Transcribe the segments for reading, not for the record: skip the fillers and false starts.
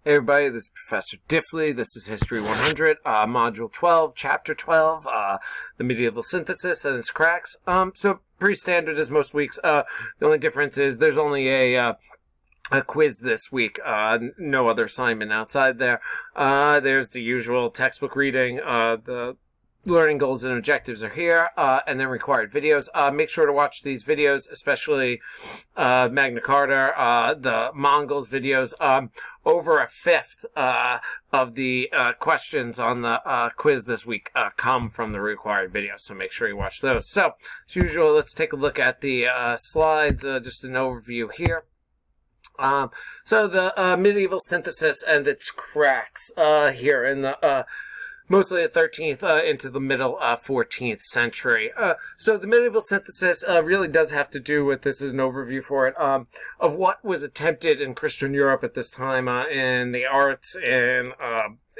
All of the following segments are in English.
Hey everybody, this is Professor Diffley. This is History 100, Module 12, Chapter 12, the medieval synthesis and its cracks. So pretty standard as most weeks. The only difference is there's only a quiz this week. No other assignment outside there. There's the usual textbook reading. The learning goals and objectives are here, and then required videos. Make sure to watch these videos, especially Magna Carta, the Mongols videos. Over a fifth of the questions on the quiz this week come from the required videos, so make sure you watch those. So, as usual, let's take a look at the slides, just an overview here. So the medieval synthesis and its cracks here in the mostly the 13th into the middle 14th century. So the medieval synthesis really does have to do with, this is an overview for it, of what was attempted in Christian Europe at this time in the arts and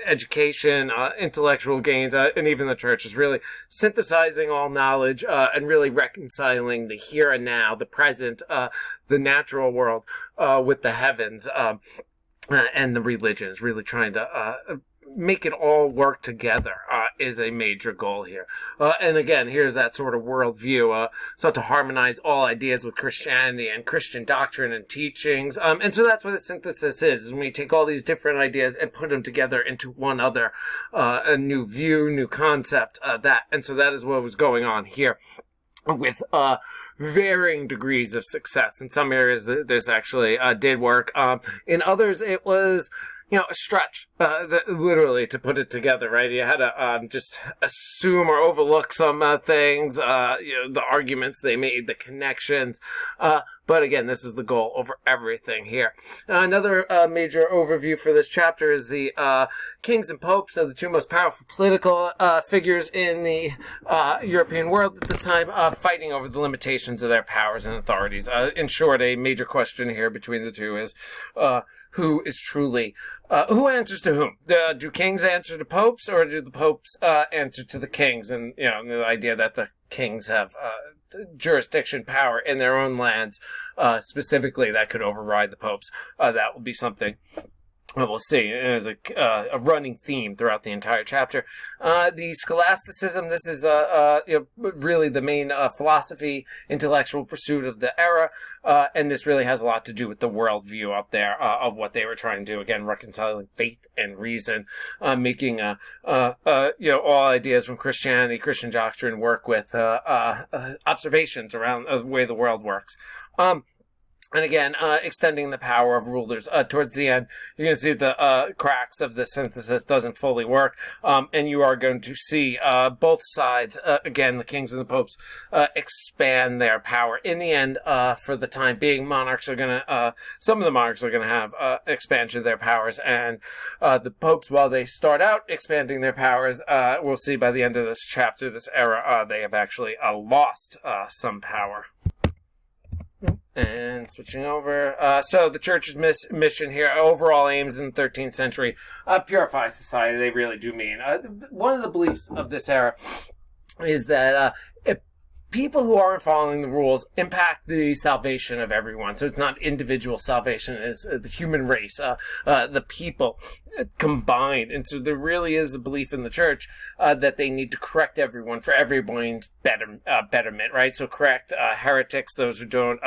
education, intellectual gains, and even the church is really synthesizing all knowledge and really reconciling the here and now, the present, the natural world with the heavens and the religions, really trying to make it all work together is a major goal here. And again, here's that sort of worldview. So to harmonize all ideas with Christianity and Christian doctrine and teachings. And so that's what the synthesis is when we take all these different ideas and put them together into one other, a new view, new concept, And so that is what was going on here with varying degrees of success. In some areas, this actually did work. In others, it was a stretch, literally, to put it together, right? You had to just assume or overlook some things, the arguments they made, the connections. But again, this is the goal over everything here. Another major overview for this chapter is the kings and popes, so the two most powerful political figures in the European world at this time, fighting over the limitations of their powers and authorities. In short, a major question here between the two is who is truly, who answers to whom? Do kings answer to popes, or do the popes answer to the kings? And, the idea that the kings have jurisdiction power in their own lands, specifically, that could override the popes. That will be something we'll see as a running theme throughout the entire chapter. The scholasticism, this is really the main philosophy, intellectual pursuit of the era, and this really has a lot to do with the worldview up there of what they were trying to do. Again, reconciling faith and reason, making all ideas from Christianity, Christian doctrine work with observations around the way the world works. And again, extending the power of rulers. Towards the end, you're going to see the cracks of the synthesis doesn't fully work. And you are going to see both sides, again, the kings and the popes, expand their power. In the end, for the time being, monarchs are going to, some of the monarchs are going to have expansion of their powers. And the popes, while they start out expanding their powers, we'll see by the end of this chapter, this era, they have actually lost some power. And switching over, so the church's mission here, overall aims in the 13th century, purify society. They really do mean. One of the beliefs of this era is that people who aren't following the rules impact the salvation of everyone. So it's not individual salvation, it's the human race, the people combined. And so there really is a belief in the church that they need to correct everyone for everyone's betterment, right? So correct heretics, those who don't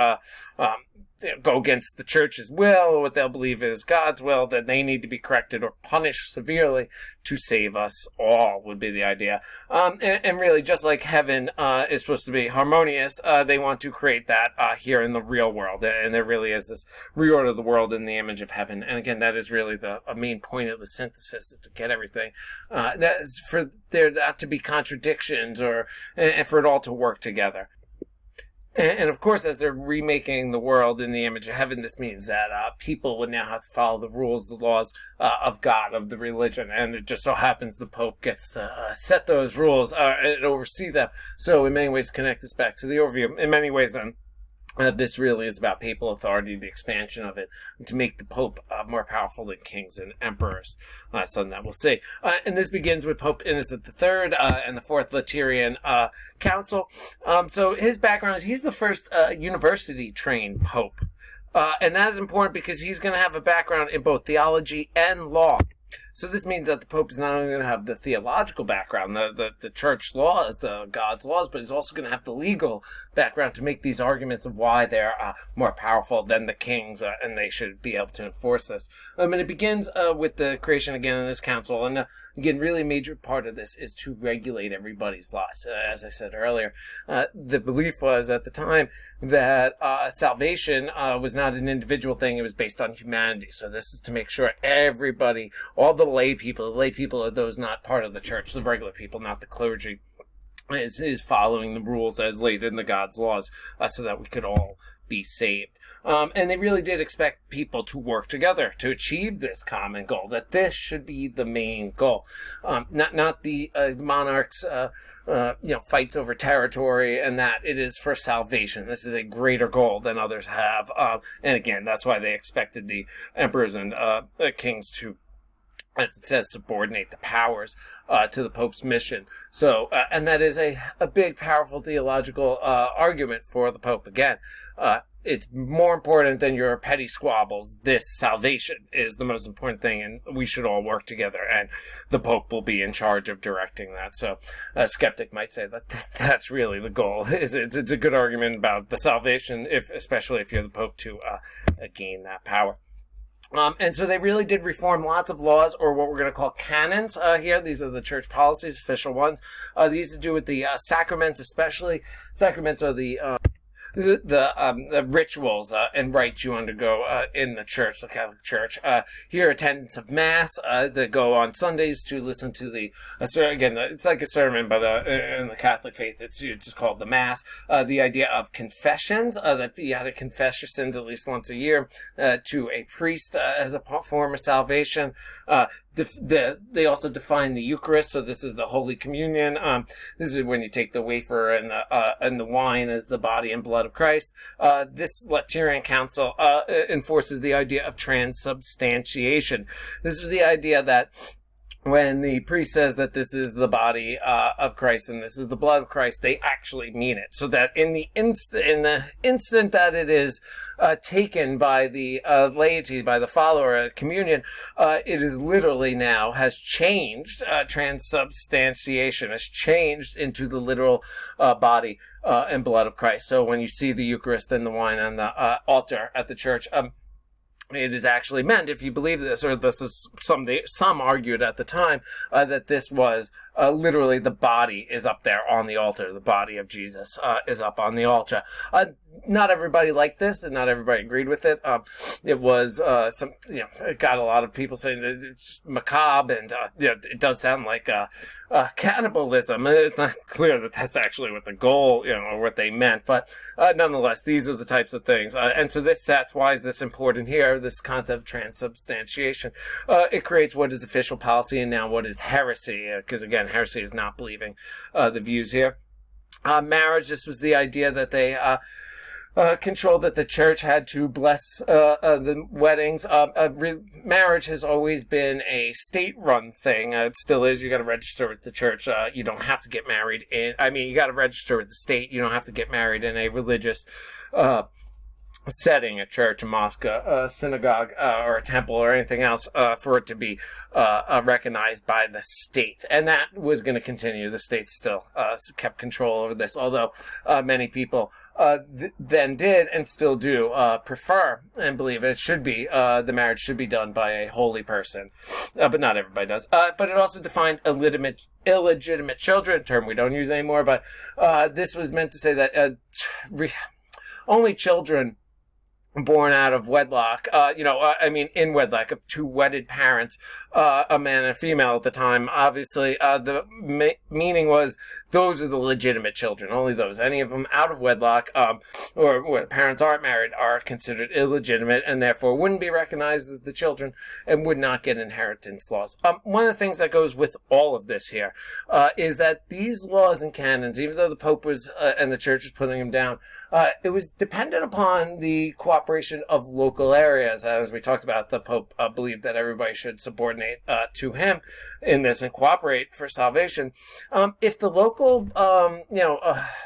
go against the church's will, or what they'll believe is God's will, that they need to be corrected or punished severely to save us all, would be the idea. And really, just like heaven is supposed to be harmonious, they want to create that here in the real world. And there really is this reorder of the world in the image of heaven. And again, that is really a main point of the synthesis, is to get everything, that is for there not to be contradictions, and for it all to work together. And of course, as they're remaking the world in the image of heaven, this means that people would now have to follow the rules, the laws of God, of the religion. And it just so happens the Pope gets to set those rules and oversee them. So in many ways, connect this back to the overview. In many ways, then, this really is about papal authority, the expansion of it, to make the Pope more powerful than kings and emperors. Something that we'll see. And this begins with Pope Innocent III and the Fourth Lateran Council. So his background is he's the first university-trained Pope. And that is important because he's going to have a background in both theology and law. So this means that the Pope is not only going to have the theological background, the church laws, the God's laws, but he's also going to have the legal background to make these arguments of why they're more powerful than the kings, and they should be able to enforce this. And it begins with the creation again in this council, and again, really major part of this is to regulate everybody's lives. As I said earlier, the belief was at the time that salvation was not an individual thing, it was based on humanity. So this is to make sure everybody, all the lay people are those not part of the church, the regular people, not the clergy, is following the rules as laid in the God's laws, so that we could all be saved. And they really did expect people to work together to achieve this common goal, that this should be the main goal. Not the monarchs, fights over territory, and that it is for salvation. This is a greater goal than others have. And again, that's why they expected the emperors and kings to, as it says, subordinate the powers to the Pope's mission. So, and that is a big, powerful theological argument for the Pope. Again, it's more important than your petty squabbles. This salvation is the most important thing, and we should all work together, and the Pope will be in charge of directing that. So a skeptic might say that that's really the goal. It's a good argument about the salvation, especially if you're the Pope, to gain that power. And so they really did reform lots of laws, or what we're going to call canons here. These are the church policies, official ones. These to do with the sacraments, especially. Sacraments are the rituals and rites you undergo in the church, the Catholic Church. Here, attendance of Mass that go on Sundays to listen to again, it's like a sermon, but in the Catholic faith, it's just called the Mass. The idea of confessions, that you had to confess your sins at least once a year to a priest as a form of salvation. They also define the Eucharist, so this is the Holy Communion. This is when you take the wafer and the wine as the body and blood of Christ. This Lateran Council enforces the idea of transubstantiation. This is the idea that when the priest says that this is the body of Christ and this is the blood of Christ, they actually mean it. So that in the instant that it is taken by the laity, by the follower at communion, it is literally now has changed. Transubstantiation has changed into the literal body and blood of Christ. So when you see the Eucharist and the wine on the altar at the church, it is actually meant, if you believe this, or this is some argued at the time, that this was literally the body is up there on the altar. The body of Jesus is up on the altar. Not everybody liked this, and not everybody agreed with it. It was it got a lot of people saying that it's just macabre, and it does sound like cannibalism. It's not clear that that's actually what the goal, or what they meant, but nonetheless, these are the types of things. And so that's why is this important here? This concept of transubstantiation. It creates what is official policy and now what is heresy, because again, heresy is not believing the views here. Marriage. This was the idea that they control that the church had to bless the weddings. Marriage has always been a state-run thing. It still is. You got to register with the church. You don't have to get married you got to register with the state. You don't have to get married in a religious setting, a church, a mosque, a synagogue, or a temple, or anything else, for it to be recognized by the state. And that was going to continue. The state still kept control over this, although many people then did and still do prefer and believe it should be, the marriage should be done by a holy person. But not everybody does. But it also defined illegitimate children, a term we don't use anymore, but this was meant to say that only children born out of wedlock, in wedlock of two wedded parents, a man and a female at the time. Obviously, the meaning was those are the legitimate children, only those. Any of them out of wedlock, or where parents aren't married, are considered illegitimate and therefore wouldn't be recognized as the children and would not get inheritance laws. One of the things that goes with all of this here is that these laws and canons, even though the Pope was and the Church was putting them down, it was dependent upon the cooperation of local areas. As we talked about, the Pope believed that everybody should subordinate to him in this and cooperate for salvation. If the local,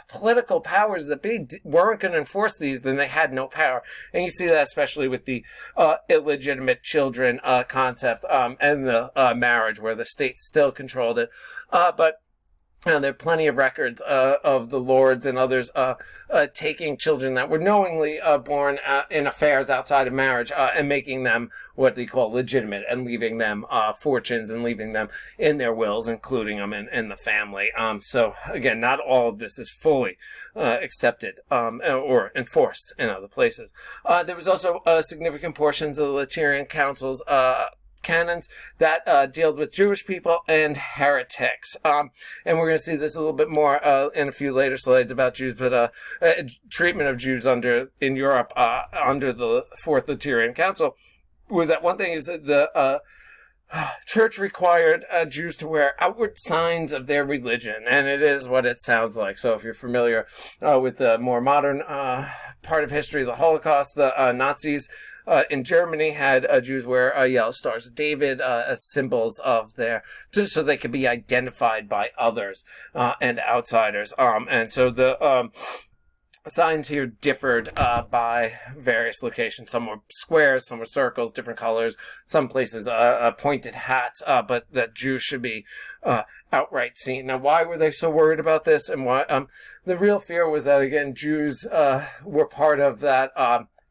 political powers that be weren't going to enforce these, then they had no power. And you see that especially with the illegitimate children concept and the marriage, where the state still controlled it. But there are plenty of records of the lords and others taking children that were knowingly born in affairs outside of marriage and making them what they call legitimate, and leaving them fortunes and leaving them in their wills, including them in the family. So again, not all of this is fully accepted or enforced in other places. There was also significant portions of the Lateran Council's canons that dealt with Jewish people and heretics. And we're going to see this a little bit more in a few later slides about Jews, but treatment of Jews in Europe under the Fourth Lateran Council was that one thing is that the church required Jews to wear outward signs of their religion, and it is what it sounds like. So if you're familiar with the more modern part of history, the Holocaust, the Nazis in Germany had Jews wear yellow stars of David as symbols of so they could be identified by others and outsiders. And so the signs here differed by various locations. Some were squares, some were circles, different colors. Some places pointed hats, but that Jews should be outright seen. Now, why were they so worried about this? And why? The real fear was that, again, Jews were part of that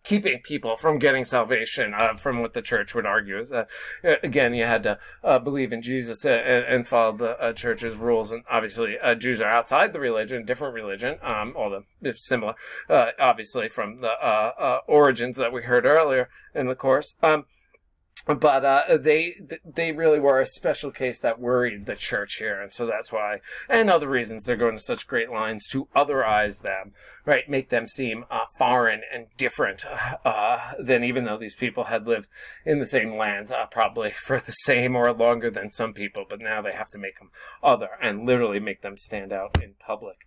keeping people from getting salvation, from what the church would argue is that, again, you had to believe in Jesus and follow the church's rules. And obviously, Jews are outside the religion, different religion, although it's similar, obviously, from the origins that we heard earlier in the course. But they really were a special case that worried the church here, and so that's why, and other reasons, they're going to such great lines to otherize them, right? Make them seem foreign and different than, even though these people had lived in the same lands, probably for the same or longer than some people, but now they have to make them other and literally make them stand out in public.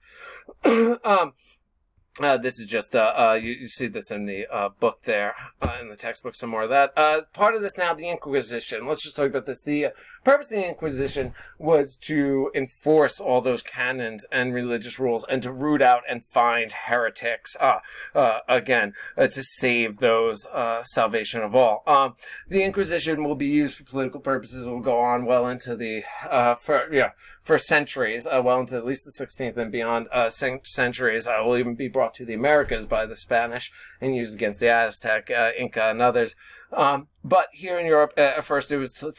This is just, you see this in the book there, in the textbook, some more of that. Part of this now, the Inquisition. Let's just talk about this. The purpose of the Inquisition was to enforce all those canons and religious rules and to root out and find heretics, again, to save those salvation of all. The Inquisition will be used for political purposes. It will go on well into the, for centuries, well into at least the 16th and beyond centuries. Will even be brought to the Americas by the Spanish and used against the Aztec, Inca, and others. But here in Europe, at first it was to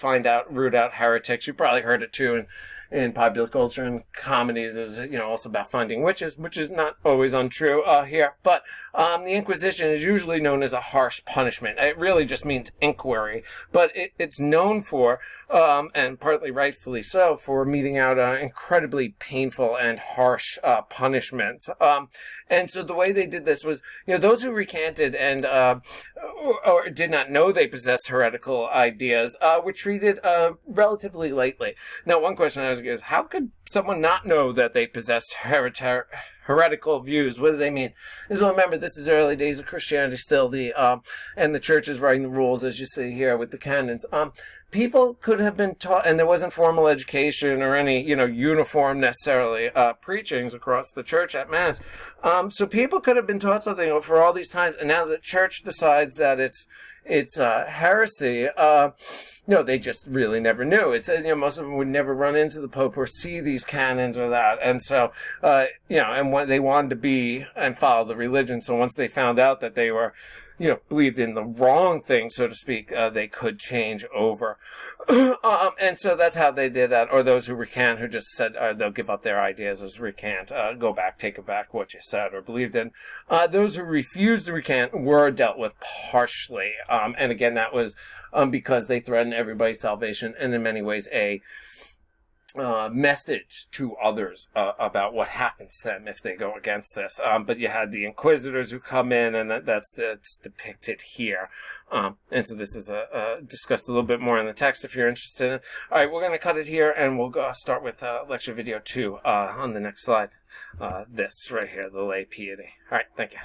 root out heretics. You probably heard it too in popular culture and comedies. It was, also about finding witches, which is not always untrue here. But the Inquisition is usually known as a harsh punishment. It really just means inquiry. But it's known for, and partly rightfully so, for meting out incredibly painful and harsh punishments. And so the way they did this was, those who recanted and or did not know they possessed heretical ideas were treated relatively lightly. Now, one question I was is, how could someone not know that they possessed heretical views? What do they mean? So remember, this is early days of Christianity still, and the church is writing the rules, as you see here with the canons. People could have been taught, and there wasn't formal education or any, uniform necessarily preachings across the church at Mass. So people could have been taught something for all these times, and now the church decides that it's heresy. They just really never knew. It's most of them would never run into the Pope or see these canons or that, and so and when they wanted to be and follow the religion. So once they found out that they were, believed in the wrong thing, so to speak, they could change over. And so that's how they did that. Or those who recant, who just said they'll give up their ideas as recant, go back, take it back what you said or believed in. Those who refused to recant were dealt with harshly. And again, that was because they threatened everybody's salvation, and in many ways message to others about what happens to them if they go against this. But you had the inquisitors who come in, and that's depicted here. And so this is discussed a little bit more in the text if you're interested. All right, we're going to cut it here, and we'll start with lecture video 2 on the next slide. This right here, the lay piety. All right, thank you.